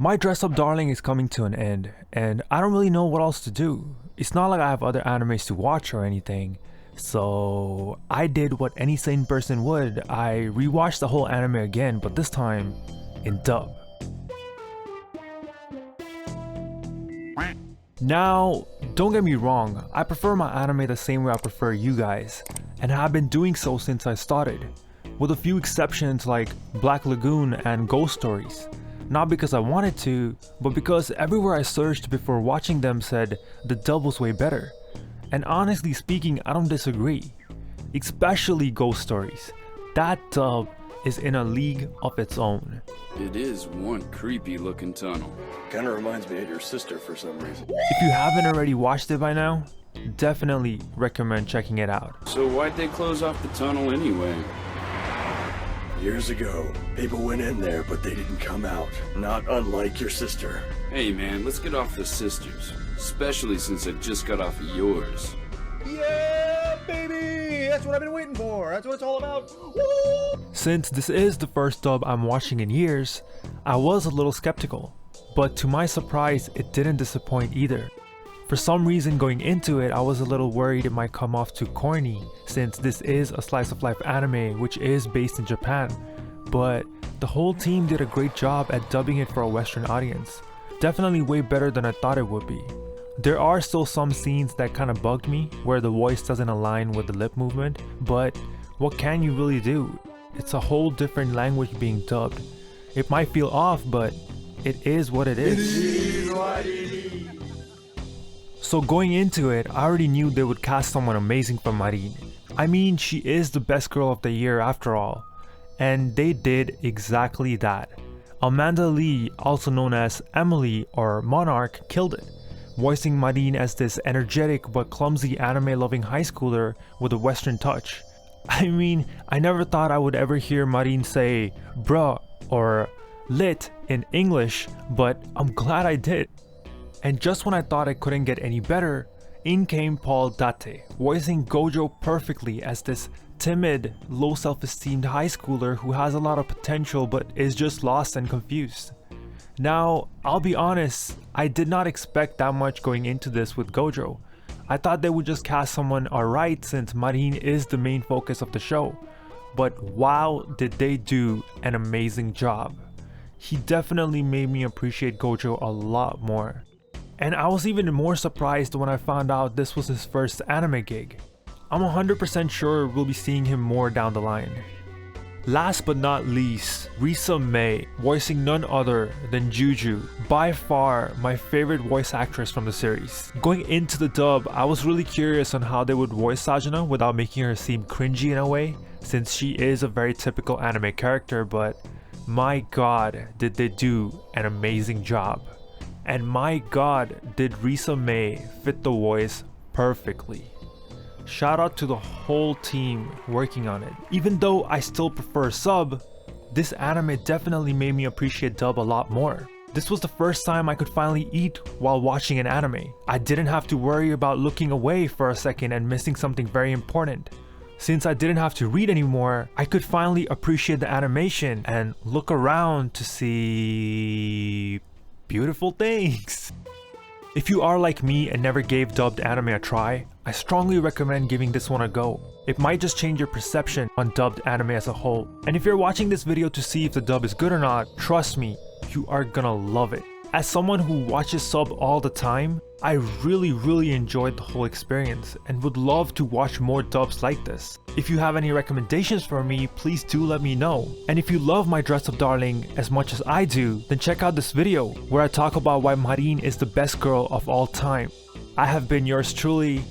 My Dress Up Darling is coming to an end, and I don't really know what else to do. It's not like I have other animes to watch or anything, so I did what any sane person would. I rewatched the whole anime again, but this time in dub. Now, don't get me wrong, I prefer my anime the same way I prefer you guys, and have been doing so since I started, with a few exceptions like Black Lagoon and Ghost Stories. Not because I wanted to, but because everywhere I searched before watching them said the dub was way better. And honestly speaking, I don't disagree. Especially Ghost Stories. That dub is in a league of its own. It is one creepy looking tunnel. Kinda reminds me of your sister for some reason. If you haven't already watched it by now, definitely recommend checking it out. So why'd they close off the tunnel anyway? Years ago, people went in there, but they didn't come out. Not unlike your sister. Hey man, let's get off the sisters. Especially since I just got off of yours. Yeah, baby! That's what I've been waiting for. That's what it's all about. Woo! Since this is the first dub I'm watching in years, I was a little skeptical. But to my surprise, it didn't disappoint either. For some reason going into it, I was a little worried it might come off too corny, since this is a slice of life anime which is based in Japan, but the whole team did a great job at dubbing it for a Western audience. Definitely way better than I thought it would be. There are still some scenes that kinda bugged me, where the voice doesn't align with the lip movement, but what can you really do? It's a whole different language being dubbed. It might feel off, but it is what it is. So going into it, I already knew they would cast someone amazing for Marin. I mean, she is the best girl of the year after all. And they did exactly that. AmaLee, also known as AmaLee or Monarch, killed it, voicing Marin as this energetic but clumsy anime-loving high schooler with a Western touch. I mean, I never thought I would ever hear Marin say bruh or lit in English, but I'm glad I did. And just when I thought I couldn't get any better, in came Paul Dateh, voicing Gojo perfectly as this timid, low self-esteemed high schooler who has a lot of potential but is just lost and confused. Now, I'll be honest, I did not expect that much going into this with Gojo. I thought they would just cast someone alright since Marin is the main focus of the show. But wow, did they do an amazing job. He definitely made me appreciate Gojo a lot more. And I was even more surprised when I found out this was his first anime gig. I'm 100% sure we'll be seeing him more down the line. Last but not least, Risa Mae, voicing none other than Juju, by far my favorite voice actress from the series. Going into the dub, I was really curious on how they would voice Sajuna without making her seem cringy in a way, since she is a very typical anime character, but my god, did they do an amazing job. And my god, did Risa Mae fit the voice perfectly. Shout out to the whole team working on it. Even though I still prefer sub, this anime definitely made me appreciate dub a lot more. This was the first time I could finally eat while watching an anime. I didn't have to worry about looking away for a second and missing something very important. Since I didn't have to read anymore, I could finally appreciate the animation and look around to see beautiful things. If you are like me and never gave dubbed anime a try, I strongly recommend giving this one a go. It might just change your perception on dubbed anime as a whole. And if you're watching this video to see if the dub is good or not, trust me, you are gonna love it. As someone who watches sub all the time, I really enjoyed the whole experience and would love to watch more dubs like this. If you have any recommendations for me, please do let me know. And if you love My Dress Up Darling as much as I do, then check out this video where I talk about why Marin is the best girl of all time. I have been yours truly.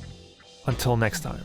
Until next time.